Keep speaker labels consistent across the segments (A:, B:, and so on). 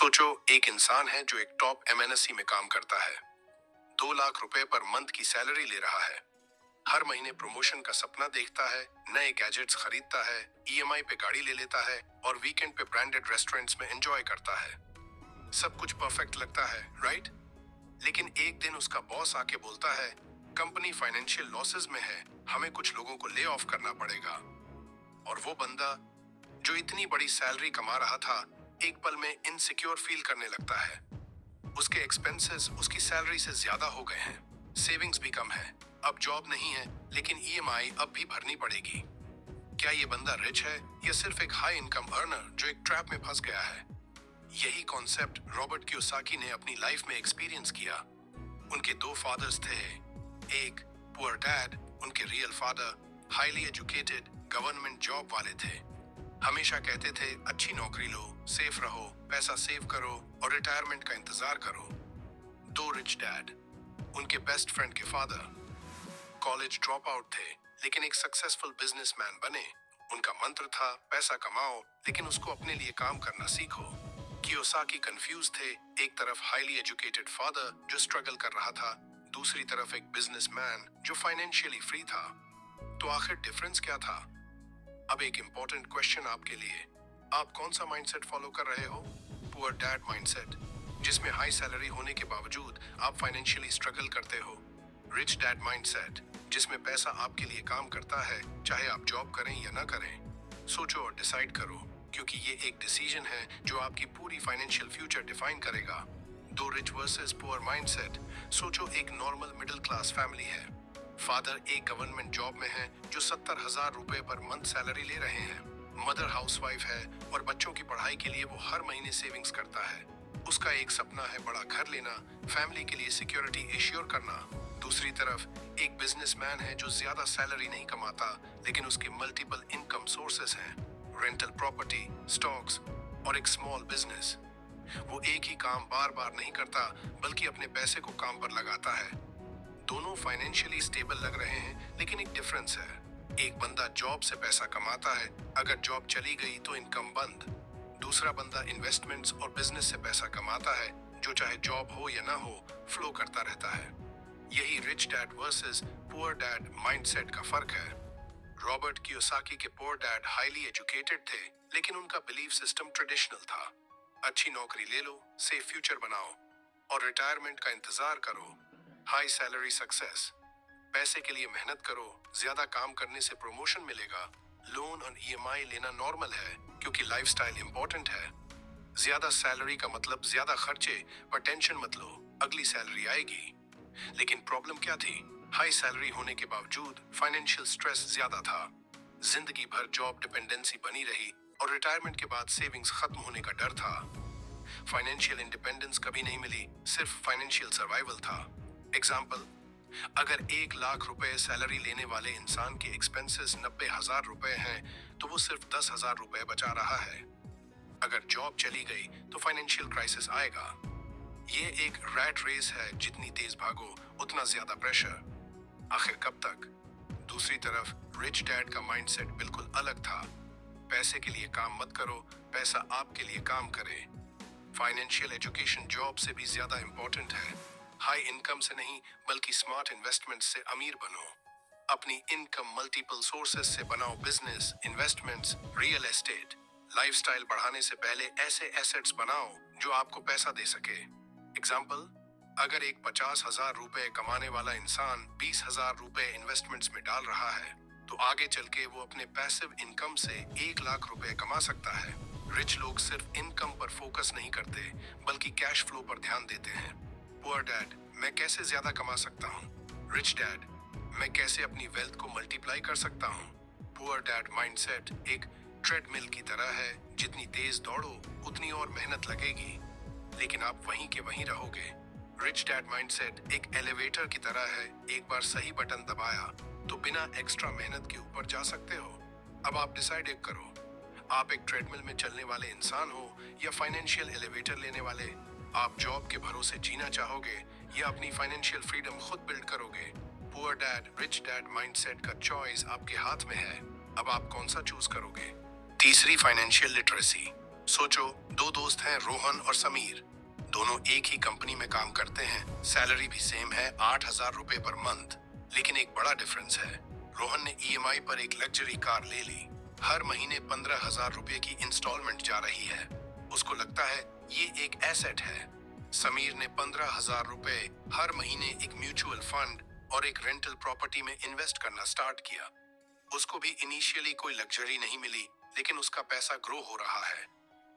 A: सोचो, एक इंसान है जो एक टॉप एमएनसी में काम करता है। 2 लाख रुपए पर मंथ की सैलरी ले रहा है। हर महीने प्रमोशन का सपना देखता है, नए गैजेट्स खरीदता है, ईएमआई पे गाड़ी ले लेता है और वीकेंड पे ब्रांडेड रेस्टोरेंट्स में एंजॉय करता है। सब कुछ परफेक्ट लगता है, राइट? लेकिन एक दिन उसका बॉस आके बोलता है, कंपनी फाइनेंशियल लॉसेस में है, हमें कुछ लोगों को ले ऑफ करना पड़ेगा। और वो बंदा जो इतनी बड़ी सैलरी कमा रहा था, एक पल में इनसिक्योर फील करने लगता है। उसके एक्सपेंसेस उसकी सैलरी से ज्यादा हो गए हैं, सेविंग्स भी कम है, अब जॉब नहीं है, लेकिन ईएमआई अब भी भरनी पड़ेगी। क्या ये बंदा रिच है या सिर्फ एक हाई इनकम अर्नर जो एक ट्रैप में फंस गया है? यही कॉन्सेप्ट रॉबर्ट कियोसाकी ने अपनी लाइफ में एक्सपीरियंस किया। उनके 2 फादर्स थे। एक पुअर डैड, उनके real father highly educated government job वाले थे। हमेशा कहते थे, अच्छी नौकरी लो, सेफ रहो, पैसा सेव करो और रिटायरमेंट का इंतजार करो। 2 रिच डैड, उनके बेस्ट फ्रेंड के फादर कॉलेज ड्रॉप आउट थे, लेकिन एक सक्सेसफुल बिजनेसमैन बने। उनका मंत्र था, पैसा कमाओ लेकिन उसको अपने लिए काम करना सीखो। कियोसाकी कंफ्यूज थे, एक तरफ हाईली एजुकेटेड फादर जो स्ट्रगल कर रहा था, दूसरी तरफ एक बिजनेसमैन जो फाइनेंशियली फ्री था। तो आखिर डिफरेंस क्या था? अब एक इंपॉर्टेंट क्वेश्चन आपके लिए, आप कौन सा माइंडसेट फॉलो कर रहे हो? पुअर डैड माइंडसेट, जिसमें हाई सैलरी होने के बावजूद आप फाइनेंशियली स्ट्रगल करते हो। रिच डैड माइंडसेट, जिसमें पैसा आपके लिए काम करता है, चाहे आप जॉब करें या ना करें। सोचो और डिसाइड करो, क्योंकि ये एक डिसीजन है जो आपकी पूरी फाइनेंशियल फ्यूचर डिफाइन करेगा। 2 रिच वर्सेस पुअर माइंडसेट। सोचो, एक नॉर्मल मिडिल क्लास फैमिली है। फादर एक गवर्नमेंट जॉब में है जो 70,000 रुपए पर मंथ सैलरी ले रहे हैं। मदर हाउसवाइफ है और बच्चों की पढ़ाई के लिए वो हर महीने सेविंग्स करता है। उसका एक सपना है बड़ा घर लेना, फैमिली के लिए सिक्योरिटी एश्योर करना। दूसरी तरफ एक बिजनेसमैन है जो ज्यादा सैलरी नहीं कमाता, लेकिन उसके मल्टीपल इनकम सोर्सेस हैं, रेंटल प्रॉपर्टी, स्टॉक्स और एक स्मॉल बिजनेस। वो एक ही काम बार बार नहीं करता, बल्कि अपने पैसे को काम पर लगाता है। दोनों फाइनेंशियली स्टेबल लग रहे हैं, लेकिन एक डिफरेंस है। एक बंदा जॉब से पैसा कमाता है, अगर जॉब चली गई तो इनकम बंद। दूसरा बंदा इन्वेस्टमेंट्स और बिजनेस से पैसा कमाता है, जो चाहे जॉब हो या ना हो, फ्लो करता रहता है। यही rich dad versus poor dad mindset का फर्क है। रॉबर्ट कियोसाकी के पुअर डैड हाईली एजुकेटेड थे, लेकिन उनका बिलीफ सिस्टम ट्रेडिशनल था। अच्छी नौकरी ले लो, सेफ फ्यूचर बनाओ और रिटायरमेंट का इंतजार करो। हाई सैलरी सक्सेस, पैसे के लिए मेहनत करो, ज्यादा काम करने से प्रमोशन मिलेगा। लोन और ईएमआई लेना नॉर्मल है, क्योंकि लाइफस्टाइल इंपॉर्टेंट है। ज्यादा सैलरी का मतलब ज्यादा खर्चे, पर टेंशन मत लो, अगली सैलरी आएगी। लेकिन प्रॉब्लम क्या थी? हाई सैलरी होने के बावजूद फाइनेंशियल स्ट्रेस ज्यादा था। जिंदगी भर जॉब डिपेंडेंसी बनी रही और रिटायरमेंट के बाद सेविंग्स खत्म होने का डर था। फाइनेंशियल इंडिपेंडेंस कभी नहीं मिली, सिर्फ फाइनेंशियल सर्वाइवल था। एग्जाम्पल, अगर 1 लाख रुपए सैलरी लेने वाले इंसान के एक्सपेंसेस 90,000 रुपए हैं, तो वो सिर्फ 10,000 रुपए बचा रहा है। अगर जॉब चली गई तो फाइनेंशियल क्राइसिस आएगा। ये एक रैट रेस है, जितनी तेज भागो उतना ज्यादा प्रेशर। आखिर कब तक? दूसरी तरफ रिच डैड का माइंडसेट बिल्कुल अलग था। पैसे के लिए काम मत करो, पैसा आपके लिए काम करे। फाइनेंशियल एजुकेशन जॉब से भी ज्यादा इंपॉर्टेंट है। हाई इनकम से नहीं, बल्कि स्मार्ट इन्वेस्टमेंट से अमीर बनो। अपनी इनकम मल्टीपल सोर्सेस से बनाओ business, investments, real estate. Lifestyle बढ़ाने से पहले ऐसे एसेट्स बनाओ जो आपको पैसा दे सके। एग्जाम्पल, अगर एक 50,000 रुपए कमाने वाला इंसान 20,000 रुपए इन्वेस्टमेंट्स में डाल रहा है, तो आगे चल के वो अपने पैसिव इनकम से 1 लाख रुपए कमा सकता है। रिच लोग सिर्फ इनकम पर फोकस नहीं करते, बल्कि कैश फ्लो पर ध्यान देते हैं। पुअर डैड, मैं कैसे ज्यादा कमा सकता हूँ? रिच डैड, मैं कैसे अपनी वेल्थ को मल्टीप्लाई कर सकता हूँ? पुअर डैड माइंडसेट एक ट्रेडमिल की तरह है, जितनी तेज दौड़ो उतनी और मेहनत लगेगी, लेकिन आप वहीं के वहीं रहोगे। रिच डैड माइंडसेट एक एलिवेटर की तरह है, एक बार सही बटन दबाया तो बिना एक्स्ट्रा मेहनत के ऊपर जा सकते हो। अब आप डिसाइड करो, आप एक ट्रेडमिल में चलने वाले इंसान हो या फाइनेंशियल एलिवेटर लेने वाले। आप जॉब के भरोसे जीना चाहोगे या अपनी फाइनेंशियल फ्रीडम खुद बिल्ड करोगे? Poor dad rich dad mindset का चॉइस आपके हाथ में है। अब आप कौन सा चूज करोगे? तीसरी, फाइनेंशियल लिटरेसी। सोचो, दो दोस्त हैं, रोहन और समीर। दोनों एक ही कंपनी में काम करते हैं, सैलरी भी सेम है, 8,000 रुपए पर मंथ। लेकिन एक बड़ा डिफरेंस है। रोहन ने ईएमआई पर एक लग्जरी कार ले ली। हर महीने 15,000 रुपए की इंस्टॉलमेंट जा रही है। उसको लगता है ये एक एसेट है। समीर ने 15,000 रुपए हर महीने एक म्यूचुअल फंड और एक रेंटल प्रॉपर्टी में इन्वेस्ट करना स्टार्ट किया। उसको भी इनिशियली कोई लग्जरी नहीं मिली, लेकिन उसका पैसा ग्रो हो रहा है।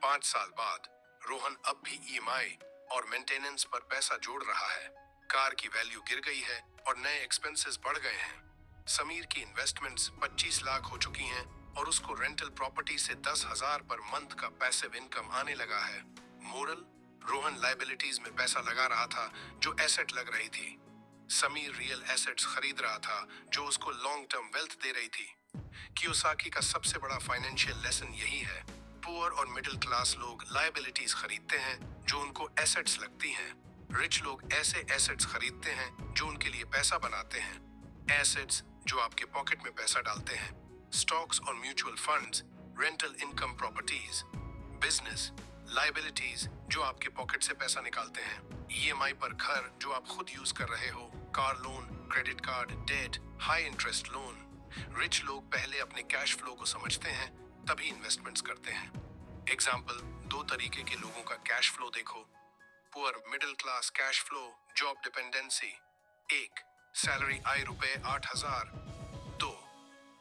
A: 5 साल बाद रोहन अब भी ईएमआई और मेंटेनेंस पर पैसा जोड़ रहा है। कार की वैल्यू गिर गई है और नए एक्सपेंसेस बढ़ गए हैं। समीर की इन्वेस्टमेंट्स 25 लाख हो चुकी हैं और उसको रेंटल प्रॉपर्टी से 10,000 पर मंथ का पैसिव इनकम आने लगा है। मोरल, रोहन लायबिलिटीज में पैसा लगा रहा था जो एसेट लग रही थी। समीर रियल एसेट्स खरीद रहा था जो उसको लॉन्ग टर्म वेल्थ दे रही थी। कियोसाकी का सबसे बड़ा फाइनेंशियल लेसन यही है। पुअर और मिडिल क्लास लोग लायबिलिटीज खरीदते हैं जो उनको एसेट्स लगती हैं। रिच लोग ऐसे एसेट्स खरीदते हैं जो उनके लिए पैसा बनाते हैं। एसेट्स जो आपके पॉकेट में पैसा डालते हैं। स्टॉक्स और mutual funds, rental income properties. Business, liabilities जो आपके पॉकेट से पैसा निकालते हैं। ईएमआई पर घर जो आप खुद यूज कर रहे हो, car loan, credit card, debt, high interest loan. Rich लोग पहले अपने कैश फ्लो को समझते हैं, तभी इन्वेस्टमेंट्स करते हैं। एग्जाम्पल, दो तरीके के लोगों का कैश फ्लो देखो। Poor middle class cash flow, job dependency. 1, salary आय रुपए 8,000। 2,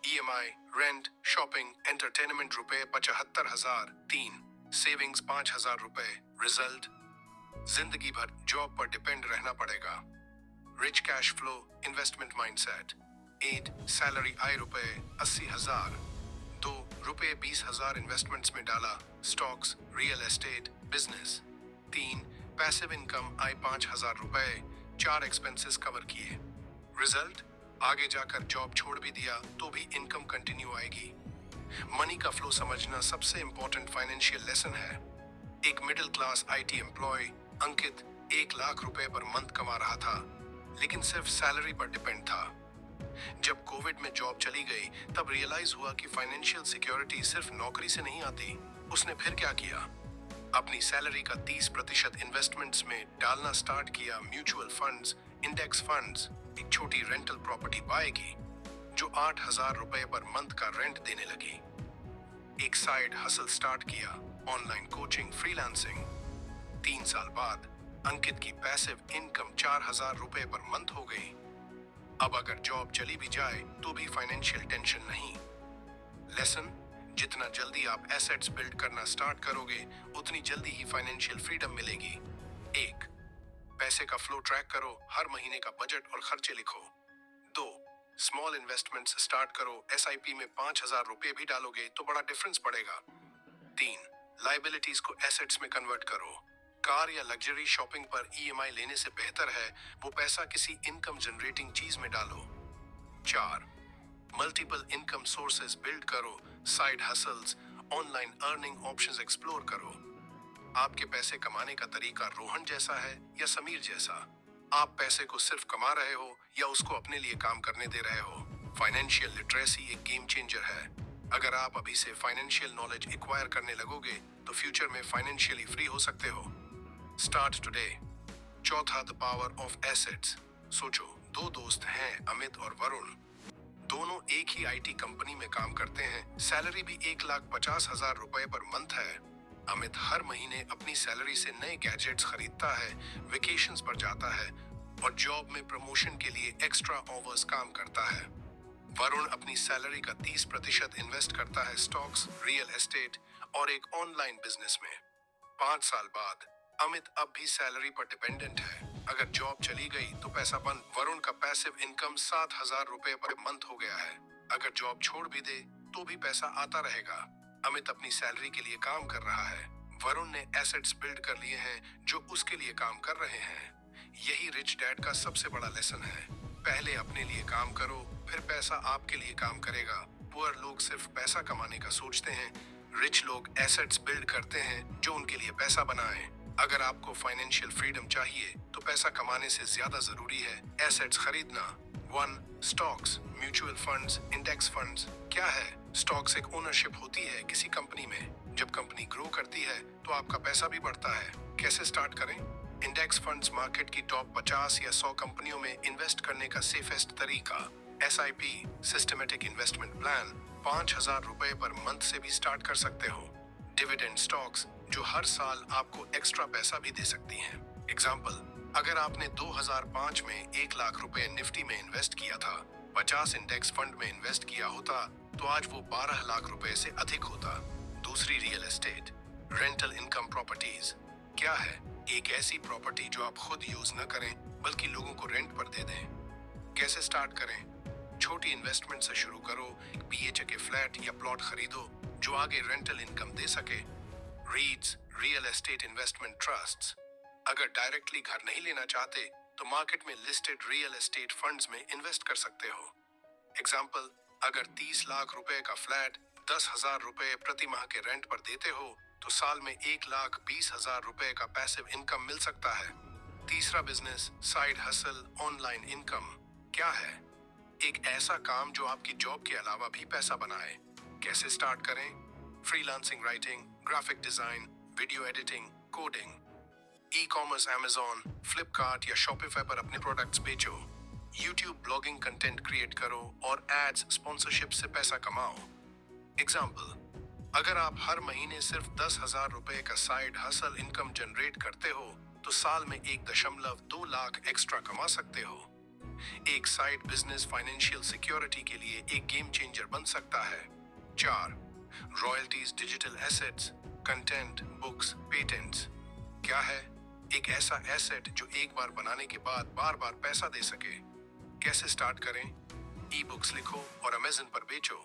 A: ईएमआई, रेंट, शॉपिंग, एंटरटेनमेंट रुपए 75,000। 3, सेविंग्स 5,000 रुपए। रिजल्ट, जिंदगी भर जॉब पर डिपेंड रहना पड़ेगा। Rich cash flow, investment mindset. 8, salary आय रुपए 80,000। 2, रुपए 20,000 इन्वेस्टमेंट्स में डाला, stocks, real estate, business. 3, passive income आय 5,000 रुपए, 4 एक्सपेंसेस कवर किए। रिजल्ट, आगे जाकर जॉब छोड़ भी दिया तो भी इनकम कंटिन्यू आएगी। मनी का फ्लो समझना सबसे इंपॉर्टेंट फाइनेंशियल लेसन है। एक मिडिल क्लास आईटी एम्प्लॉय अंकित 1,00,000 रुपए पर मंथ कमा रहा था, लेकिन सिर्फ सैलरी पर डिपेंड था। जब कोविड में जॉब चली गई, तब रियलाइज हुआ कि फाइनेंशियल सिक्योरिटी सिर्फ नौकरी से नहीं आती। उसने फिर क्या किया? अपनी सैलरी का 30% इन्वेस्टमेंट्स में डालना स्टार्ट किया। म्यूचुअल फंड्स, इंडेक्स फंड्स, एक छोटी रेंटल प्रॉपर्टी बाय की जो 8,000 रुपए पर मंथ का रेंट देने लगी। एक साइड हसल स्टार्ट किया, ऑनलाइन कोचिंग, फ्रीलांसिंग। 3 साल बाद अंकित की पैसिव इनकम 4,000 रुपए पर मंथ हो गई। अब अगर जॉब चली भी जाए तो भी फाइनेंशियल टेंशन नहीं। लेसन, जितना जल्दी आप एसेट्स बिल्ड करना स्टार्ट करोगे, उतनी जल्दी ही फाइनेंशियल फ्रीडम मिलेगी। 1, पैसे का फ्लो ट्रैक करो, हर महीने का बजट और खर्चे लिखो। 2, स्मॉल इन्वेस्टमेंट्स स्टार्ट करो, एसआईपी में 5,000 रुपए भी डालोगे तो बड़ा डिफरेंस पड़ेगा। 3, लायबिलिटीज को एसेट्स में कन्वर्ट करो। कार या लग्जरी शॉपिंग पर ईएमआई लेने से बेहतर है वो पैसा किसी इनकम जनरेटिंग चीज में डालो। 4, मल्टीपल इनकम सोर्सेज बिल्ड करो, side hustles, online earning options explore करो। आपके पैसे कमाने का तरीका रोहन जैसा है या समीर जैसा? आप पैसे को सिर्फ कमा रहे हो या उसको अपने लिए काम करने दे रहे हो? फाइनेंशियल लिटरेसी एक गेम चेंजर है। अगर आप अभी से फाइनेंशियल नॉलेज एक्वायर करने लगोगे तो फ्यूचर में फाइनेंशियली फ्री हो सकते हो। Start today. चौथा, द पावर ऑफ एसेट्स। सोचो, दो दोस्त हैं, अमित और वरुण। दोनों एक ही आईटी कंपनी में काम करते हैं, सैलरी भी 1,50,000 रुपए पर मंथ है। अमित हर महीने अपनी सैलरी से नए गैजेट्स खरीदता है, वेकेशंस पर जाता है और जॉब में प्रमोशन के लिए एक्स्ट्रा आवर्स काम करता है। वरुण अपनी सैलरी का 30% इन्वेस्ट करता है स्टॉक्स, रियल एस्टेट और एक ऑनलाइन बिजनेस में। 5 साल बाद अमित अब भी सैलरी पर डिपेंडेंट है। अगर जॉब चली गई तो पैसा बंद। वरुण का पैसिव इनकम 7,000 रुपए पर मंथ हो गया है। अगर जॉब छोड़ भी दे तो भी पैसा आता रहेगा। अमित अपनी सैलरी के लिए काम कर रहा है। वरुण ने एसेट्स बिल्ड कर लिए हैं जो उसके लिए काम कर रहे हैं। यही रिच डैड का सबसे बड़ा लेसन है। पहले अपने लिए काम करो, फिर पैसा आपके लिए काम करेगा। पुअर लोग सिर्फ पैसा कमाने का सोचते हैं, रिच लोग एसेट्स बिल्ड करते हैं जो उनके लिए पैसा बनाएं। अगर आपको फाइनेंशियल फ्रीडम चाहिए तो पैसा कमाने से ज्यादा जरूरी है एसेट्स खरीदना। 1, stocks, mutual funds, index funds. क्या है? स्टॉक्स एक ओनरशिप होती है किसी कंपनी में। जब कंपनी ग्रो करती है तो आपका पैसा भी बढ़ता है। कैसे स्टार्ट करें? इंडेक्स फंड्स मार्केट की टॉप 50 या 100 कंपनियों में इन्वेस्ट करने का सेफेस्ट तरीका। SIP सिस्टमेटिक इन्वेस्टमेंट प्लान 5,000 रुपए पर मंथ से भी स्टार्ट कर सकते हो। डिविडेंड स्टॉक्स जो हर साल आपको एक्स्ट्रा पैसा भी दे सकती हैं। एग्जाम्पल, अगर आपने 2005 में 1 लाख रुपए निफ्टी में इन्वेस्ट किया था, 50 इंडेक्स फंड में इन्वेस्ट किया होता तो आज वो 12 लाख रुपए से अधिक होता। दूसरी, real estate rental income properties क्या है? एक ऐसी प्रॉपर्टी जो आप खुद यूज न करें बल्कि लोगों को रेंट पर दे दें। कैसे स्टार्ट करें? छोटी इन्वेस्टमेंट से शुरू करो। BHK के फ्लैट या प्लॉट खरीदो जो आगे रेंटल इनकम दे सके। रीट्स रियल एस्टेट इन्वेस्टमेंट ट्रस्ट्स, अगर डायरेक्टली घर नहीं लेना चाहते तो मार्केट में लिस्टेड रियल एस्टेट फंड्स में इन्वेस्ट कर सकते हो। एग्जाम्पल, अगर 30 लाख रुपए का फ्लैट 10,000 रुपए प्रति माह के रेंट पर देते हो तो साल में 1,20,000 रुपए का पैसिव इनकम मिल सकता है। तीसरा business, side hustle online income क्या है? एक ऐसा काम जो आपकी जॉब के अलावा भी पैसा बनाए। कैसे स्टार्ट करें? Freelancing writing, graphic design, video editing, coding. Ecommerce Amazon, Flipkart या शॉपिफाई पर अपने प्रोडक्ट्स बेचो। यूट्यूब ब्लॉगिंग कंटेंट क्रिएट करो और एड्स स्पॉन्सरशिप से पैसा कमाओ। एग्जाम्पल, अगर आप हर महीने सिर्फ 10,000 रुपए का साइड हसल इनकम जनरेट करते हो तो साल में 1.2 लाख एक्स्ट्रा कमा सकते हो। एक साइड बिजनेस फाइनेंशियल सिक्योरिटी के लिए एक गेम चेंजर बन सकता है। 4, royalties digital assets, content, books, patents क्या है? एक ऐसा एसेट जो एक बार बनाने के बाद बार बार पैसा दे सके। कैसे स्टार्ट करें? ई-बुक्स लिखो और Amazon पर बेचो।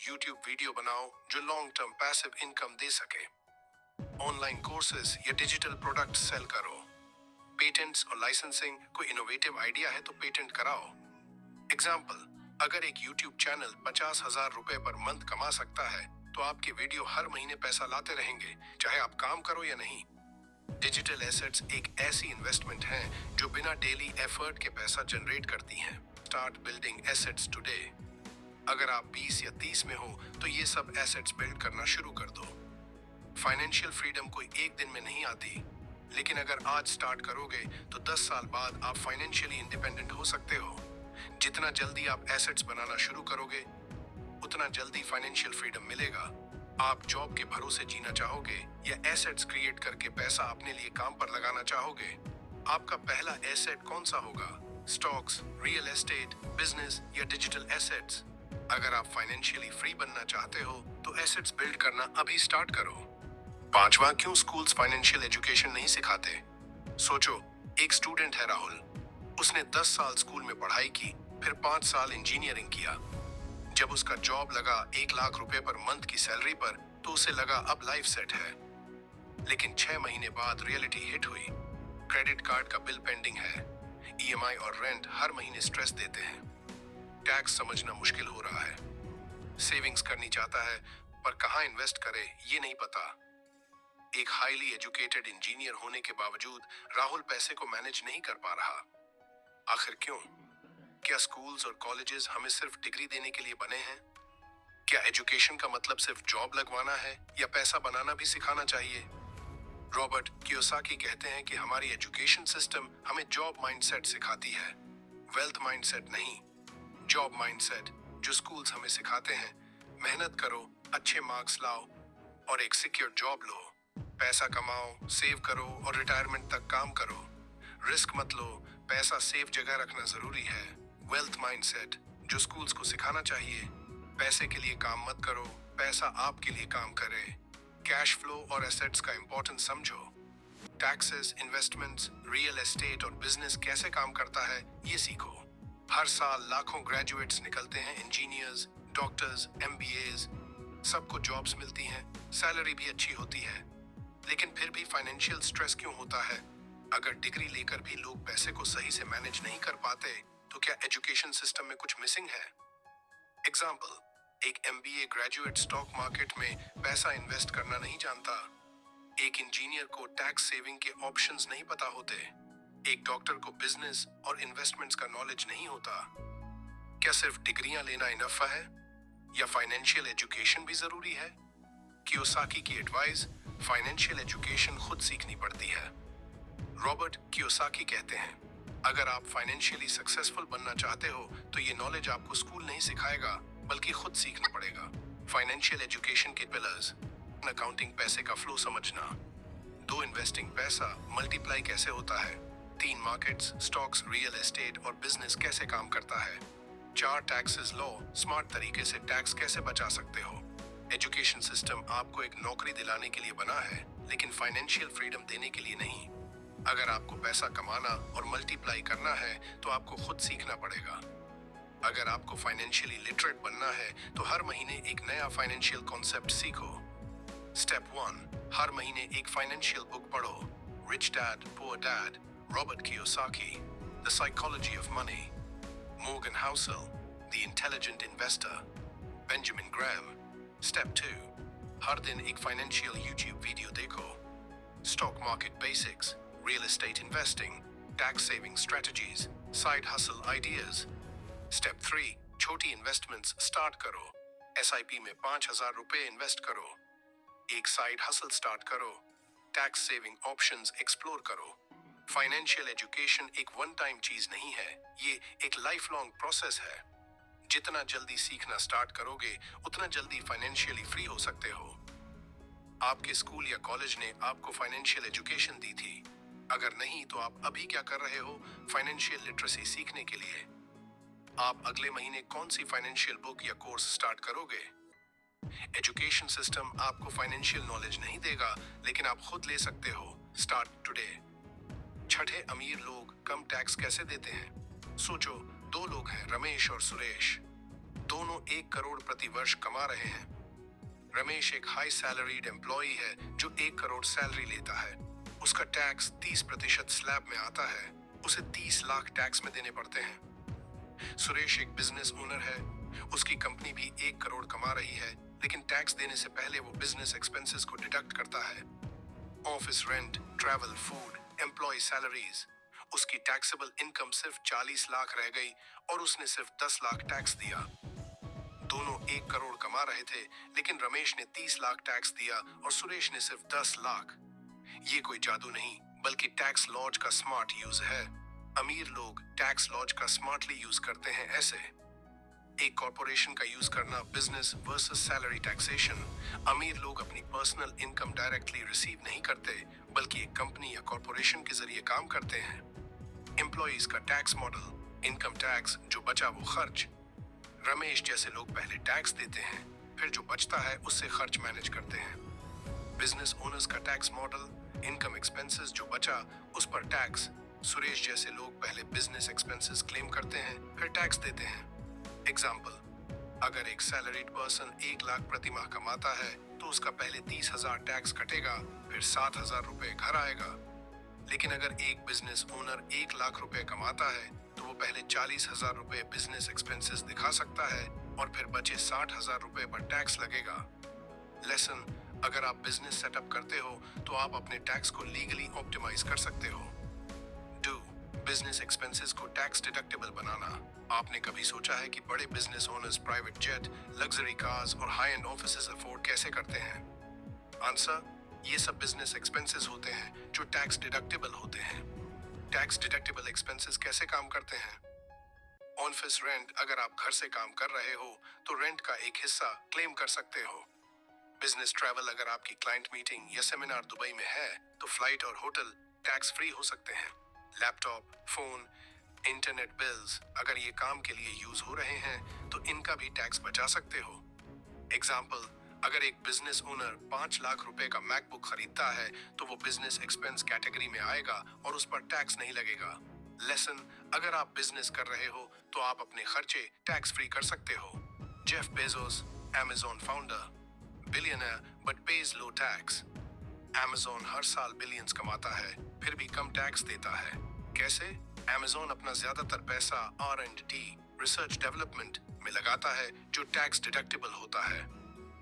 A: यूट्यूब वीडियो बनाओ जो लॉन्ग टर्म पैसिव इनकम दे सके। ऑनलाइन कोर्सेज या डिजिटल प्रोडक्ट सेल करो। पेटेंट्स और लाइसेंसिंग, कोई इनोवेटिव आइडिया है तो पेटेंट कराओ। एग्जाम्पल, अगर एक यूट्यूब चैनल 50,000 रुपए पर मंथ कमा सकता है तो आपके वीडियो हर महीने पैसा लाते रहेंगे, चाहे आप काम करो या नहीं। डिजिटल एसेट्स एक ऐसी इन्वेस्टमेंट है जो बिना डेली एफर्ट के पैसा जनरेट करती हैं। Start building assets today. अगर आप 20 या 30 में हो तो ये सब एसेट्स बिल्ड करना शुरू कर दो। फाइनेंशियल फ्रीडम कोई एक दिन में नहीं आती, लेकिन अगर आज स्टार्ट करोगे तो 10 साल बाद आप फाइनेंशियली इंडिपेंडेंट हो सकते हो। जितना जल्दी आप एसेट्स बनाना शुरू करोगे उतना जल्दी फाइनेंशियल फ्रीडम मिलेगा। आप जॉब के भरोसे जीना चाहोगे या एसेट्स क्रिएट करके पैसा अपने लिए काम पर लगाना चाहोगे? आपका पहला एसेट कौन सा होगा? स्टॉक्स, रियल एस्टेट, बिजनेस या डिजिटल एसेट्स? अगर आप फाइनेंशियली फ्री बनना चाहते हो तो एसेट्स बिल्ड करना अभी स्टार्ट करो। 5वां, क्यों स्कूल्स फाइनेंशियल एजुकेशन नहीं सिखाते? सोचो, एक स्टूडेंट है राहुल। उसने 10 साल स्कूल में पढ़ाई की, फिर 5 साल इंजीनियरिंग किया। जब उसका जॉब लगा 1 लाख रुपए पर मंथ की सैलरी पर तो उसे लगा अब लाइफ सेट है। लेकिन 6 महीने बाद रियलिटी हिट हुई। क्रेडिट कार्ड का बिल पेंडिंग है, EMI और रेंट हर महीने स्ट्रेस देते हैं, टैक्स समझना मुश्किल हो रहा है, सेविंग्स करनी चाहता है पर कहाँ इन्वेस्ट करे ये नहीं पता। एक हाईली एजुकेटेड इंजीनियर होने के बावजूद राहुल पैसे को मैनेज नहीं कर पा रहा। आखिर क्यों? क्या स्कूल्स और कॉलेजेस हमें सिर्फ डिग्री देने के लिए बने हैं? क्या एजुकेशन का मतलब सिर्फ जॉब लगवाना है या पैसा बनाना भी सिखाना चाहिए? रॉबर्ट कियोसाकी कहते हैं कि हमारी एजुकेशन सिस्टम हमें जॉब माइंडसेट सिखाती है, वेल्थ माइंडसेट नहीं। जॉब माइंडसेट जो स्कूल्स हमें सिखाते हैं, मेहनत करो, अच्छे मार्क्स लाओ और एक सिक्योर जॉब लो, पैसा कमाओ, सेव करो और रिटायरमेंट तक काम करो। रिस्क मत लो, पैसा सेफ जगह रखना जरूरी है। वेल्थ माइंडसेट जो स्कूल्स को सिखाना चाहिए, पैसे के लिए काम मत करो, पैसा आपके लिए काम करे। कैश फ्लो और एसेट्स का इंपॉर्टेंस समझो। टैक्सेस, इन्वेस्टमेंट्स, रियल एस्टेट और बिजनेस कैसे काम करता है ये सीखो। हर साल लाखों ग्रेजुएट्स निकलते हैं, इंजीनियर्स, डॉक्टर्स, MBAs, सबको जॉब्स मिलती हैं, सैलरी भी अच्छी होती है, लेकिन फिर भी फाइनेंशियल स्ट्रेस क्यों होता है? अगर डिग्री लेकर भी लोग पैसे को सही से मैनेज नहीं कर पाते तो क्या एजुकेशन सिस्टम में कुछ मिसिंग है? एग्जाम्पल, एक MBA ग्रेजुएट स्टॉक मार्केट में पैसा इन्वेस्ट करना नहीं जानता। एक इंजीनियर को टैक्स सेविंग के ऑप्शंस नहीं पता होते। एक डॉक्टर को बिजनेस और इन्वेस्टमेंट्स का नॉलेज नहीं होता। क्या सिर्फ डिग्रियां लेना इनफ है या फाइनेंशियल एजुकेशन भी जरूरी है? कियोसाकी की एडवाइस, फाइनेंशियल एजुकेशन खुद सीखनी पड़ती है। रॉबर्ट कियोसाकी कहते हैं, अगर आप फाइनेंशियली सक्सेसफुल बनना चाहते हो तो ये नॉलेज आपको स्कूल नहीं सिखाएगा, बल्कि खुद सीखना पड़ेगा। फाइनेंशियल एजुकेशन के पिलर्स: अकाउंटिंग, पैसे का फ्लो समझना। 2 इन्वेस्टिंग, पैसा मल्टीप्लाई कैसे होता है। 3 मार्केट्स, स्टॉक्स, रियल एस्टेट और बिजनेस कैसे काम करता है। 4 टैक्सेस लॉ, स्मार्ट तरीके से टैक्स कैसे बचा सकते हो। एजुकेशन सिस्टम आपको एक नौकरी दिलाने के लिए बना है, लेकिन फाइनेंशियल फ्रीडम देने के लिए नहीं। अगर आपको पैसा कमाना और मल्टीप्लाई करना है तो आपको खुद सीखना पड़ेगा। अगर आपको फाइनेंशियली लिटरेट बनना है तो हर महीने एक नया फाइनेंशियल कॉन्सेप्ट सीखो। स्टेप 1, हर महीने एक फाइनेंशियल बुक पढ़ो। Rich dad poor dad, Robert Kiyosaki. The psychology of money, Morgan Housel. The intelligent investor, Benjamin Graham. Step 2, हर दिन एक फाइनेंशियल यूट्यूब वीडियो देखो। Stock market basics, real estate investing, tax saving strategies, side hustle ideas. Step 3, छोटी investments start करो। SIP में 5,000 रुपए invest करो। एक साइड हसल स्टार्ट करो। टैक्स सेविंग ऑप्शंस एक्सप्लोर करो। फाइनेंशियल एजुकेशन एक वन टाइम चीज नहीं है, ये एक लाइफ लॉन्ग प्रोसेस है। जितना जल्दी सीखना स्टार्ट करोगे, उतना जल्दी फाइनेंशियली फ्री हो सकते हो। आपके स्कूल या कॉलेज ने आपको फाइनेंशियल एजुकेशन दी थी? अगर नहीं तो आप अभी क्या कर रहे हो फाइनेंशियल लिटरेसी सीखने के लिए? आप अगले महीने कौन सी फाइनेंशियल बुक या कोर्स स्टार्ट करोगे? एजुकेशन सिस्टम आपको फाइनेंशियल नॉलेज नहीं देगा, लेकिन आप खुद ले सकते हो। Start today. छठे, अमीर लोग कम टैक्स कैसे देते हैं? सोचो, 2 लोग हैं, रमेश और सुरेश। दोनों 1 करोड़ प्रति वर्ष कमा रहे हैं। रमेश एक हाई सैलरीड एम्प्लॉई है जो 1 करोड़ सैलरी लेता है। उसका टैक्स 30% स्लैब में आता है। उसे 30 लाख टैक्स में देने पड़ते हैं। सुरेश एक बिजनेस ओनर है। उसकी कंपनी भी 1 करोड़ कमा रही है, लेकिन टैक्स देने से पहले वो बिजनेस एक्सपेंसेस को डिडक्ट करता है। Office rent, travel, food, employ salaries. उसकी टैक्सेबल इनकम सिर्फ 40 लाख रह गई और उसने सिर्फ 10 लाख टैक्स दिया। दोनों 1 करोड़ कमा रहे थे, लेकिन रमेश ने 30 लाख टैक्स दिया और सुरेश ने सिर्फ 10 लाख। ये कोई जादू नहीं, बल्कि टैक्स लॉज का स्मार्ट यूज है। अमीर लोग टैक्स लॉज का स्मार्टली यूज करते हैं ऐसे: एक कॉर्पोरेशन का यूज करना, बिजनेस वर्सेस सैलरी टैक्सेशन। अमीर लोग अपनी पर्सनल इनकम डायरेक्टली रिसीव नहीं करते, बल्कि एक कंपनी या कॉर्पोरेशन के जरिए काम करते हैं। एम्प्लॉइज का टैक्स मॉडल, इनकम टैक्स, जो बचा वो खर्च। रमेश जैसे लोग पहले टैक्स देते हैं, फिर जो बचता है उससे खर्च मैनेज करते हैं। बिजनेस ओनर्स का टैक्स मॉडल, इनकम एक्सपेंसेस, जो बचा उस पर टैक्स। सुरेश जैसे लोग पहले बिजनेस एक्सपेंसेस क्लेम करते हैं, फिर टैक्स देते हैं। एग्जाम्पल, अगर एक सैलरीड पर्सन 1 लाख प्रति माह कमाता है तो उसका पहले 30,000 टैक्स कटेगा, फिर 7,000 रुपए घर आएगा। लेकिन अगर एक बिजनेस ओनर 1 लाख रुपए कमाता है तो वो पहले 40,000 रुपए बिजनेस एक्सपेंसेस दिखा सकता है और फिर बचे 60,000 रुपए पर टैक्स लगेगा। लेसन, अगर आप बिजनेस सेटअप करते हो तो आप अपने टैक्स को लीगली ऑप्टिमाइज कर सकते हो। डू, बिजनेस एक्सपेंसेस को टैक्स डिडक्टेबल बनाना। आपने कभी सोचा है कि बड़े business owners private jet, luxury cars और हाई एंड ऑफिसेज अफोर्ड कैसे करते हैं? आंसर, ये सब बिजनेस एक्सपेंसेस होते हैं जो टैक्स डिडक्टेबल होते हैं। टैक्स डिडक्टेबल एक्सपेंसेस कैसे काम करते हैं? ऑफिस रेंट, अगर आप घर से काम कर रहे हो तो रेंट का एक हिस्सा क्लेम कर सकते हो। बिजनेस ट्रैवल, अगर आपकी क्लाइंट मीटिंग या सेमिनार दुबई में है तो फ्लाइट और होटल टैक्स फ्री हो सकते हैं। लैपटॉप, फोन, इंटरनेट बिल्स, अगर ये काम के लिए यूज हो रहे हैं तो इनका भी टैक्स बचा सकते हो। एग्जाम्पल, अगर एक बिजनेस ओनर 5 लाख रुपए का मैकबुक खरीदता है तो वो बिजनेस एक्सपेंस कैटेगरी में आएगा और उस पर टैक्स नहीं लगेगा। लेसन, अगर आप बिजनेस कर रहे हो तो आप अपने खर्चे टैक्स फ्री कर सकते हो। Jeff Bezos, Amazon founder, billionaire but pays low tax. Amazon हर साल बिलियंस कमाता है, फिर भी कम टैक्स देता है। कैसे? अमेज़न अपना ज्यादातर पैसा R&D, रिसर्च डेवलपमेंट में लगाता है, जो टैक्स डिडक्टेबल होता है।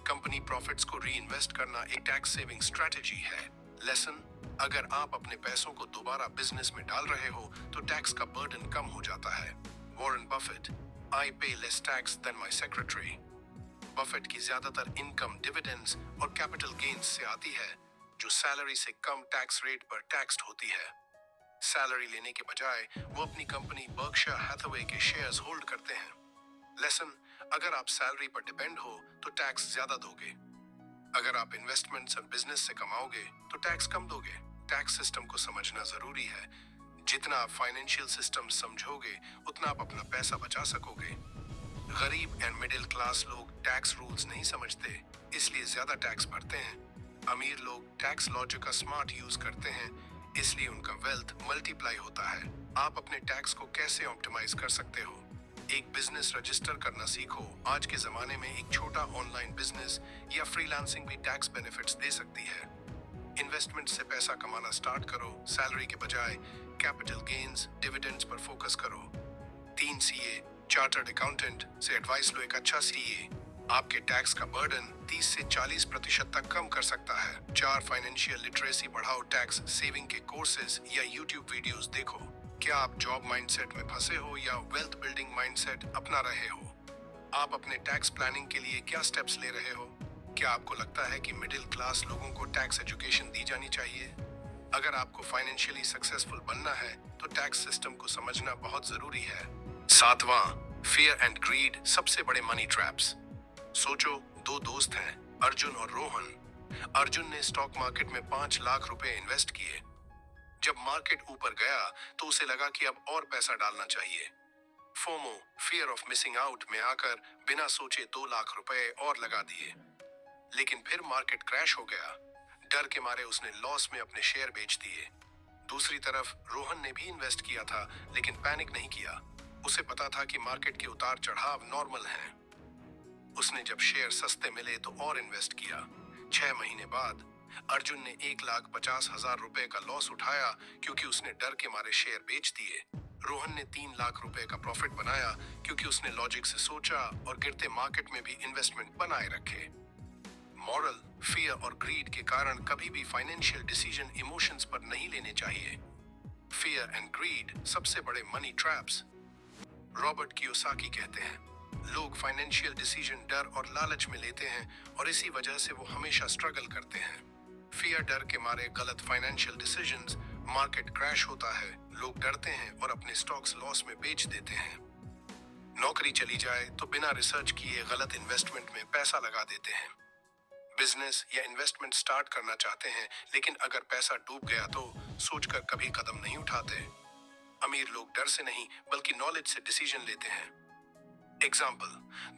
A: कंपनी प्रॉफिट्स को रीइन्वेस्ट करना एक टैक्स सेविंग स्ट्रेटजी है। लेसन, अगर आप अपने पैसों को दोबारा बिजनेस में डाल रहे हो तो टैक्स का बर्डन कम हो जाता है। वॉरेन बफेट, आई पे लेस टैक्स देन माई सेक्रेटरी। बफेट की ज्यादातर इनकम डिविडेंड्स और कैपिटल गेन्स से आती है, जो सैलरी से कम टैक्स रेट पर टैक्स्ड होती है। सैलरी लेने के बजाय वो अपनी कंपनी बर्कशायर हैथवे के शेयर्स होल्ड करते हैं। लेसन, अगर आप सैलरी पर डिपेंड हो तो टैक्स ज्यादा दोगे। अगर आप इन्वेस्टमेंट्स और बिजनेस से कमाओगे तो टैक्स कम दोगे। टैक्स सिस्टम को समझना जरूरी है। जितना आप फाइनेंशियल सिस्टम समझोगे उतना आप अपना पैसा बचा सकोगे। गरीब एंड मिडिल क्लास लोग टैक्स रूल्स नहीं समझते, इसलिए ज्यादा टैक्स भरते हैं। अमीर लोग टैक्स लॉजिक का स्मार्ट यूज करते हैं, इसलिए उनका वेल्थ मल्टीप्लाई होता है। आप अपने टैक्स को कैसे ऑप्टिमाइज कर सकते हो? एक बिजनेस रजिस्टर करना सीखो। आज के जमाने में एक छोटा ऑनलाइन बिजनेस या फ्रीलांसिंग भी टैक्स बेनिफिट्स दे सकती है। इन्वेस्टमेंट से पैसा कमाना स्टार्ट करो। सैलरी के बजाय कैपिटल गेन्स, डिविडेंड्स पर फोकस करो। 3 CA चार्टर्ड अकाउंटेंट से एडवाइस लो। एक अच्छा CA आपके टैक्स का बर्डन 30 से 40% तक कम कर सकता है। 4 फाइनेंशियल लिटरेसी बढ़ाओ। टैक्स सेविंग के कोर्सेज या यूट्यूब वीडियोस देखो। क्या आप जॉब माइंडसेट में फंसे हो या वेल्थ बिल्डिंग माइंडसेट अपना रहे हो? आप अपने टैक्स प्लानिंग के लिए क्या स्टेप्स ले रहे हो? क्या आपको लगता है कि मिडिल क्लास लोगों को टैक्स एजुकेशन दी जानी चाहिए? अगर आपको फाइनेंशियली सक्सेसफुल बनना है तो टैक्स सिस्टम को समझना बहुत जरूरी है। 7वां, फियर एंड ग्रीड, सबसे बड़े मनी ट्रैप्स। सोचो, 2 दोस्त हैं, अर्जुन और रोहन। अर्जुन ने स्टॉक मार्केट में 5 लाख रुपए इन्वेस्ट किए। जब मार्केट ऊपर गया तो उसे लगा कि अब और पैसा डालना चाहिए। FOMO, fear of missing out में आकर बिना सोचे 2 लाख रुपए और लगा दिए। लेकिन फिर मार्केट क्रैश हो गया। डर के मारे उसने लॉस में अपने शेयर बेच दिए। दूसरी तरफ रोहन ने भी इन्वेस्ट किया था, लेकिन पैनिक नहीं किया। उसे पता था कि मार्केट के उतार चढ़ाव नॉर्मल हैं। उसने जब शेयर सस्ते मिले तो और इन्वेस्ट किया। 6 महीने बाद अर्जुन ने 1,50,000 रुपए का लॉस उठाया, क्योंकि उसने डर के मारे शेयर बेच दिए। रोहन ने 3 लाख रुपए का प्रॉफिट बनाया, क्योंकि उसने लॉजिक से सोचा और गिरते मार्केट में भी इन्वेस्टमेंट बनाए रखे। मॉरल, फियर और ग्रीड के कारण कभी भी फाइनेंशियल डिसीजन इमोशंस पर नहीं लेने चाहिए। फियर एंड ग्रीड सबसे बड़े मनी ट्रैप्स। रॉबर्ट कियोसाकी कहते हैं, लोग फाइनेंशियल डिसीजन डर और लालच में लेते हैं और इसी वजह से वो हमेशा स्ट्रगल करते हैं। फियर, डर के मारे गलत फाइनेंशियल डिसीजंस, मार्केट क्रैश होता है, लोग डरते हैं और अपने स्टॉक्स लॉस में बेच देते हैं। नौकरी चली जाए तो बिना रिसर्च किए गलत इन्वेस्टमेंट में पैसा लगा देते हैं। बिजनेस या इन्वेस्टमेंट स्टार्ट करना चाहते हैं, लेकिन अगर पैसा डूब गया तो सोचकर कभी कदम नहीं उठाते। अमीर लोग डर से नहीं बल्कि नॉलेज से डिसीजन लेते हैं। एग्जाम्पल,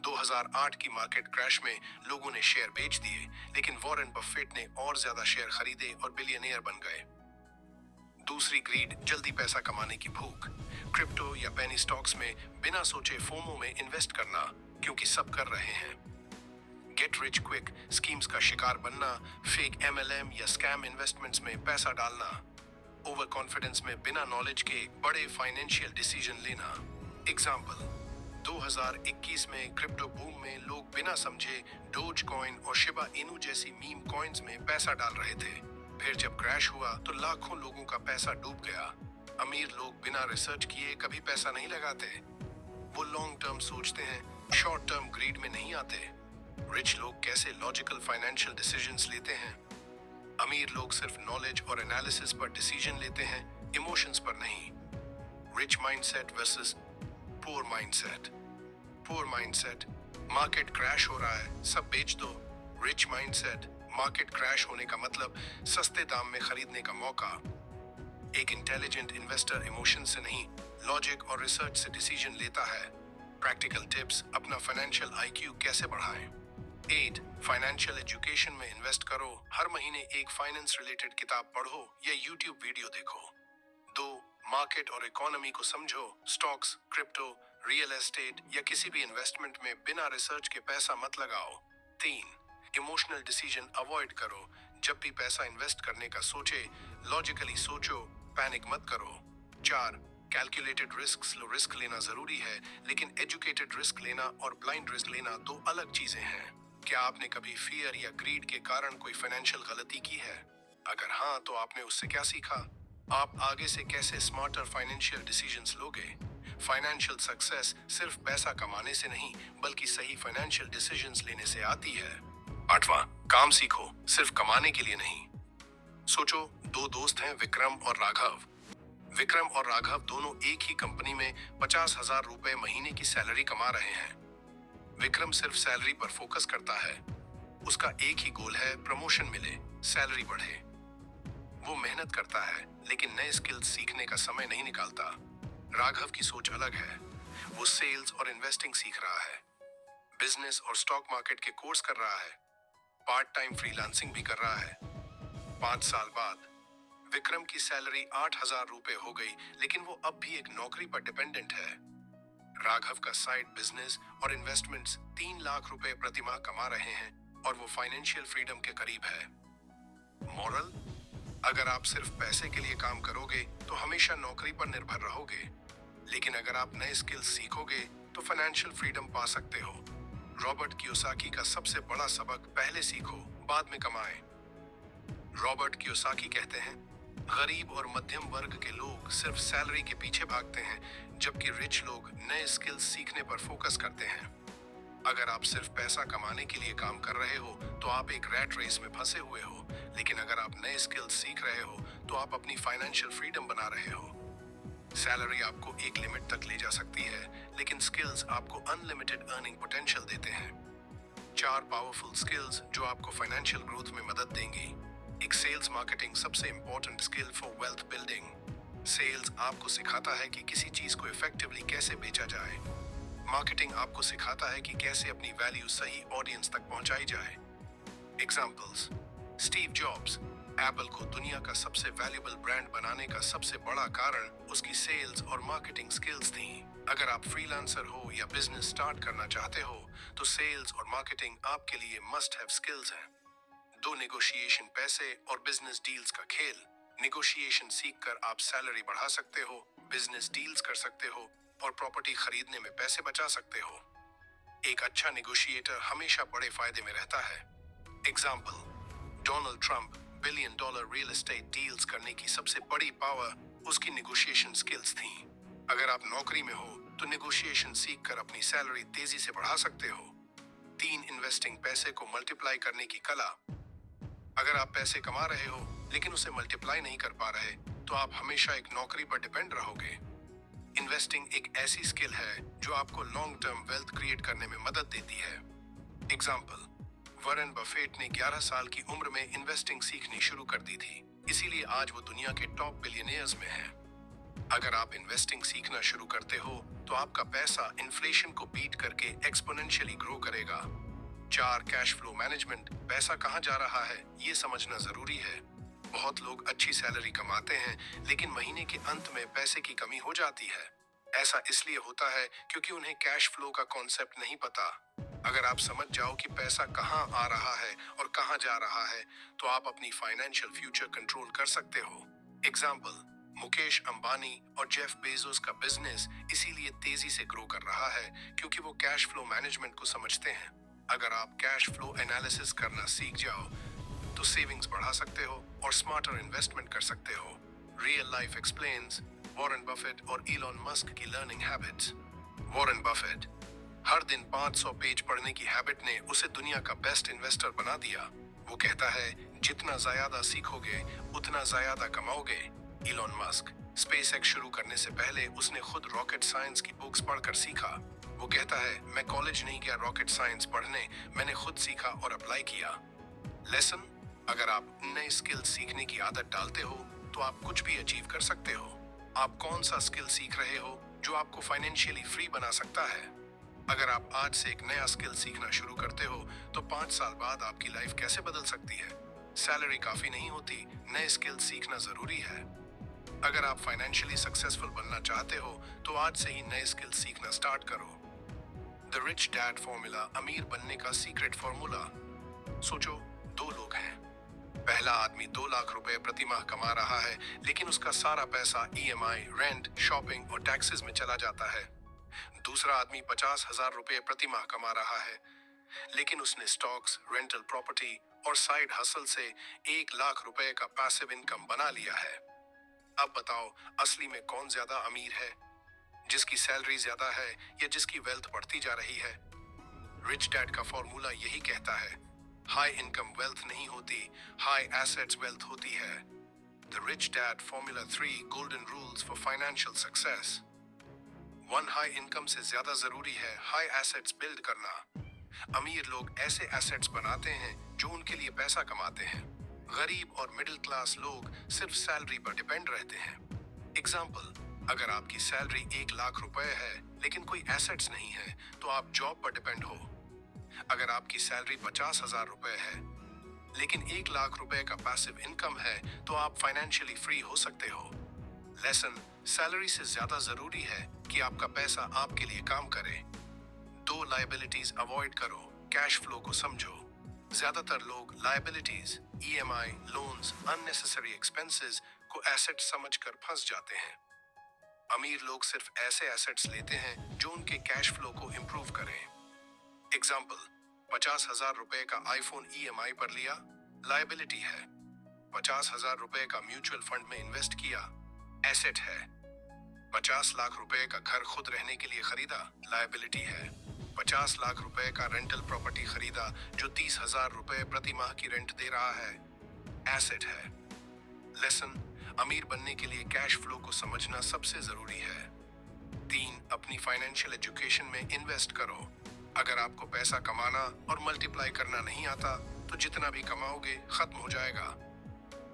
A: 2008 की मार्केट क्रैश में लोगों ने शेयर बेच दिए, लेकिन वॉरेन बफेट ने और ज्यादा शेयर खरीदे और बिलियनियर बन गए। दूसरी ग्रीड, जल्दी पैसा कमाने की भूख। क्रिप्टो या पेनी स्टॉक्स में बिना सोचे फोमो में इन्वेस्ट करना, क्योंकि सब कर रहे हैं। गेट रिच क्विक स्कीम्स का शिकार बनना, फेक MLM या स्कैम इन्वेस्टमेंट्स में पैसा डालना, ओवर कॉन्फिडेंस में बिना नॉलेज के बड़े फाइनेंशियल डिसीजन लेना। एग्जाम्पल, 2021 में क्रिप्टो बूम में लोग बिना समझे डोज कॉइन और शिबा इनू जैसी मीम कॉइन्स में पैसा डाल रहे थे। फिर जब क्रैश हुआ तो लाखों लोगों का पैसा डूब गया। अमीर लोग बिना रिसर्च किए कभी पैसा नहीं लगाते। वो लॉन्ग टर्म सोचते हैं, शॉर्ट टर्म ग्रीड में नहीं आते। रिच लोग कैसे लॉजिकल फाइनेंशियल डिसीजंस लेते हैं। अमीर लोग सिर्फ नॉलेज और एनालिसिस पर डिसीजन लेते हैं, इमोशंस पर नहीं। Rich mindset versus poor mindset. Poor mindset, market crash हो रहा है, सब बेच दो। रिच माइंडसेट, मार्केट क्रैश होने का मतलब सस्ते दाम में खरीदने का मौका। एक इंटेलिजेंट इन्वेस्टर इमोशन से नहीं, लॉजिक और रिसर्च से डिसीजन लेता है। प्रैक्टिकल टिप्स, अपना फाइनेंशियल IQ कैसे बढ़ाएं। 8, फाइनेंशियल एजुकेशन में इन्वेस्ट करो। हर महीने एक फाइनेंस रिलेटेड किताब पढ़ो या यूट्यूब वीडियो देखो। 2, मार्केट और इकोनॉमी को समझो। स्टॉक्स, क्रिप्टो, रियल एस्टेट या किसी भी इन्वेस्टमेंट में बिना रिसर्च के पैसा मत लगाओ। 3, इमोशनल डिसीजन अवॉइड करो। जब भी पैसा इन्वेस्ट करने का सोचे, लॉजिकली सोचो, पैनिक मत करो। 4, कैलकुलेटेड रिस्क लेना जरूरी है, लेकिन एजुकेटेड रिस्क लेना और ब्लाइंड रिस्क लेना 2 अलग चीजें हैं। क्या आपने कभी फियर या ग्रीड के कारण कोई फाइनेंशियल गलती की है? अगर हाँ, तो आपने उससे क्या सीखा? आप आगे से कैसे स्मार्टर फाइनेंशियल डिसीजंस लोगे? फाइनेंशियल सक्सेस सिर्फ पैसा कमाने से नहीं बल्कि सही फाइनेंशियल डिसीजंस लेने से आती है। आठवां, काम सीखो, सिर्फ कमाने के लिए नहीं। सोचो, दो दोस्त हैं, विक्रम और राघव। विक्रम और राघव दोनों एक ही कंपनी में 50,000 रुपए महीने की सैलरी कमा रहे हैं। विक्रम सिर्फ सैलरी पर फोकस करता है। उसका एक ही गोल है, प्रमोशन मिले, सैलरी बढ़े। वो मेहनत करता है लेकिन नए स्किल्स सीखने का समय नहीं निकालता। राघव की सोच अलग है। वो सेल्स और इन्वेस्टिंग सीख रहा है, बिजनेस और स्टॉक मार्केट के कोर्स कर रहा है, पार्ट टाइम फ्रीलांसिंग भी कर रहा है। 5 साल बाद विक्रम की सैलरी 8,000 रुपए हो गई, लेकिन वो अब भी एक नौकरी पर डिपेंडेंट है। राघव का साइड बिजनेस और इन्वेस्टमेंट्स 3 लाख रुपए प्रति माह कमा रहे हैं और वो फाइनेंशियल फ्रीडम के करीब है। मॉरल, अगर आप सिर्फ पैसे के लिए काम करोगे तो हमेशा नौकरी पर निर्भर रहोगे, लेकिन अगर आप नए स्किल्स सीखोगे तो फाइनेंशियल फ्रीडम पा सकते हो। रॉबर्ट कियोसाकी का सबसे बड़ा सबक, पहले सीखो बाद में कमाए। रॉबर्ट कियोसाकी कहते हैं, गरीब और मध्यम वर्ग के लोग सिर्फ सैलरी के पीछे भागते हैं, जबकि रिच लोग नए स्किल्स सीखने पर फोकस करते हैं। अगर आप सिर्फ पैसा कमाने के लिए काम कर रहे हो तो आप एक रैट रेस में फंसे हुए हो, लेकिन अगर आप नए स्किल्स सीख रहे हो तो आप अपनी फाइनेंशियल फ्रीडम बना रहे हो। सैलरी आपको एक लिमिट तक ले जा सकती है, लेकिन स्किल्स आपको अनलिमिटेड अर्निंग पोटेंशियल देते हैं। 4 पावरफुल स्किल्स जो आपको फाइनेंशियल ग्रोथ में मदद देंगी। एक, सेल्स मार्केटिंग सबसे important skill for wealth building. Sales आपको सिखाता है कि किसी चीज को इफेक्टिवली कैसे बेचा जाए। मार्केटिंग आपको सिखाता है कि कैसे अपनी वैल्यू सही ऑडियंस तक पहुंचाई जाए। एग्जाम्पल्स, स्टीव जॉब्स, एप्पल को दुनिया का सबसे वैल्यूएबल ब्रांड बनाने का सबसे बड़ा कारण उसकी सेल्स और मार्केटिंग स्किल्स थी। अगर आप फ्रीलांसर हो या बिजनेस स्टार्ट करना चाहते हो तो सेल्स और मार्केटिंग आपके लिए मस्ट हैव स्किल्स हैं। 2, नेगोशिएशन, पैसे और बिजनेस डील्स का खेल। नेगोशिएशन सीखकर आप सैलरी बढ़ा सकते हो, बिजनेस डील्स कर सकते हो और प्रॉपर्टी खरीदने में पैसे बचा सकते हो। एक अच्छा नेगोशिएटर हमेशा बड़े फायदे में रहता है। Example, Donald Trump $1 billion real estate deals करने की सबसे बड़ी पावर उसकी नेगोशिएशन स्किल्स थी। अगर आप नौकरी में हो तो नेगोशिएशन सीखकर अपनी सैलरी तेजी से बढ़ा सकते हो। 3, इन्वेस्टिंग, पैसे को मल्टीप्लाई करने की कला। अगर आप पैसे कमा रहे हो लेकिन उसे मल्टीप्लाई नहीं कर पा रहे तो आप हमेशा एक नौकरी पर डिपेंड रहोगे। इन्वेस्टिंग एक ऐसी स्किल है जो आपको लॉन्ग टर्म वेल्थ क्रिएट करने में मदद देती है। एग्जाम्पल, वॉरेन बफेट ने 11 साल की उम्र में इन्वेस्टिंग सीखनी शुरू कर दी थी, इसीलिए आज वो दुनिया के टॉप बिलियनियर्स में हैं। अगर आप इन्वेस्टिंग सीखना शुरू करते हो तो आपका पैसा इन्फ्लेशन को बीट करके एक्सपोनेंशियली ग्रो करेगा। 4, कैश फ्लो मैनेजमेंट, पैसा कहाँ जा रहा है ये समझना जरूरी है। बहुत लोग अच्छी सैलरी कमाते हैं लेकिन महीने के अंत में पैसे की कमी हो जाती है। ऐसा इसलिए होता है क्योंकि उन्हें कैश फ्लो का कॉन्सेप्ट नहीं पता। अगर आप समझ जाओ कि पैसा कहाँ आ रहा है और कहाँ जा रहा है तो आप अपनी फाइनेंशियल फ्यूचर कंट्रोल कर सकते हो। एग्जाम्पल, मुकेश अंबानी और जेफ बेजोस का बिजनेस इसीलिए तेजी से ग्रो कर रहा है क्योंकि वो कैश फ्लो मैनेजमेंट को समझते हैं। अगर आप कैश फ्लो एनालिसिस करना सीख जाओ तो सेविंग्स बढ़ा सकते हो और स्मार्टर इन्वेस्टमेंट कर सकते हो। Real life explains, Warren Buffett और इलॉन मस्क की लर्निंग हैबिट्स। वॉरेन बफेट, हर दिन 500 पेज पढ़ने की हैबिट ने उसे दुनिया का बेस्ट इन्वेस्टर बना दिया। वो कहता है, जितना ज्यादा सीखोगे उतना ज्यादा कमाओगे। इलॉन मस्क, स्पेसएक्स शुरू करने से पहले उसने खुद रॉकेट साइंस की बुक्स पढ़कर सीखा। वो कहता है, मैं कॉलेज नहीं गया रॉकेट साइंस पढ़ने, मैंने खुद सीखा और अप्लाई किया। लेसन, अगर आप नए स्किल सीखने की आदत डालते हो तो आप कुछ भी अचीव कर सकते हो। आप कौन सा स्किल सीख रहे हो जो आपको फाइनेंशियली फ्री बना सकता है? अगर आप आज से एक नया स्किल सीखना शुरू करते हो तो 5 साल बाद आपकी लाइफ कैसे बदल सकती है? सैलरी काफी नहीं होती, नए स्किल सीखना जरूरी है। अगर आप फाइनेंशियली सक्सेसफुल बनना चाहते हो तो आज से ही नए स्किल सीखना स्टार्ट करो। द रिच डैड फॉर्मूला, अमीर बनने का सीक्रेट फॉर्मूला। सोचो, 2 लोग हैं। पहला आदमी 2 लाख रुपए प्रति माह कमा रहा है लेकिन उसका सारा पैसा ईएमआई, रेंट, शॉपिंग और टैक्सेस में चला जाता है। दूसरा आदमी 50,000 रुपए प्रति माह कमा रहा है लेकिन उसने स्टॉक्स, रेंटल प्रॉपर्टी और साइड हसल से 1 लाख रुपए का पैसिव इनकम बना लिया है। अब बताओ, असली में कौन ज्यादा अमीर है? जिसकी सैलरी ज्यादा है या जिसकी वेल्थ बढ़ती जा रही है। रिच डैड का फॉर्मूला यही कहता है, हाई इनकम वेल्थ नहीं होती, हाई एसेट्स वेल्थ होती है। The rich dad formula 3 golden rules for financial success. 1 high income से ज्यादा जरूरी है हाई एसेट्स बिल्ड करना। अमीर लोग ऐसे एसेट्स बनाते हैं जो उनके लिए पैसा कमाते हैं। गरीब और मिडिल क्लास लोग सिर्फ सैलरी पर डिपेंड रहते हैं। एग्जाम्पल, अगर आपकी सैलरी 1 लाख रुपए है लेकिन कोई एसेट्स नहीं है तो आप जॉब पर डिपेंड हो। अगर आपकी सैलरी 50,000 रुपए है लेकिन 1 लाख रुपए का पैसिव इनकम है तो आप फाइनेंशियली फ्री हो सकते हो। लेसन, सैलरी से ज्यादा जरूरी है कि आपका पैसा आपके लिए काम करे। 2 लायबिलिटीज अवॉइड करो, कैश फ्लो को समझो। ज्यादातर लोग liabilities, EMI, loans, unnecessary expenses को एसेट समझकर फंस जाते हैं। अमीर लोग सिर्फ ऐसे एसेट्स लेते हैं जो उनके कैश फ्लो को इंप्रूव करें। एग्जाम्पल, 50,000 रुपए का आईफोन ईएमआई पर लिया, लायबिलिटी है। 50,000 रुपए का म्यूचुअल फंड में इन्वेस्ट किया, एसेट है। 50 लाख रुपए का घर खुद रहने के लिए खरीदा, लायबिलिटी है। 50 लाख रुपए का रेंटल प्रॉपर्टी खरीदा जो 30,000 रुपए प्रति माह की रेंट दे रहा है, एसेट है। लेसन, अमीर बनने के लिए कैश फ्लो को समझना सबसे जरूरी है। 3, अपनी फाइनेंशियल एजुकेशन में इन्वेस्ट करो। अगर आपको पैसा कमाना और मल्टीप्लाई करना नहीं आता तो जितना भी कमाओगे खत्म हो जाएगा।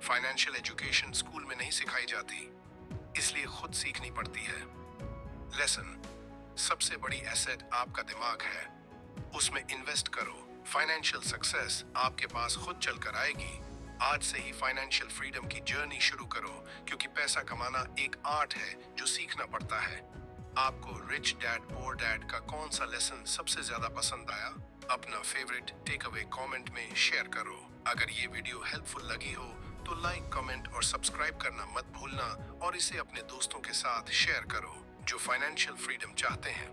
A: फाइनेंशियल एजुकेशन स्कूल में नहीं सिखाई जाती, इसलिए खुद सीखनी पड़ती है। लेसन, सबसे बड़ी एसेट आपका दिमाग है, उसमें इन्वेस्ट करो। फाइनेंशियल सक्सेस आपके पास खुद चलकर आएगी। आज से ही फाइनेंशियल फ्रीडम की जर्नी शुरू करो, क्योंकि पैसा कमाना एक आर्ट है जो सीखना पड़ता है। आपको रिच डैड पुअर डैड का कौन सा लेसन सबसे ज्यादा पसंद आया? अपना फेवरेट टेक अवे कमेंट में शेयर करो। अगर ये वीडियो हेल्पफुल लगी हो तो लाइक, कमेंट और सब्सक्राइब करना मत भूलना और इसे अपने दोस्तों के साथ शेयर करो जो फाइनेंशियल फ्रीडम चाहते हैं।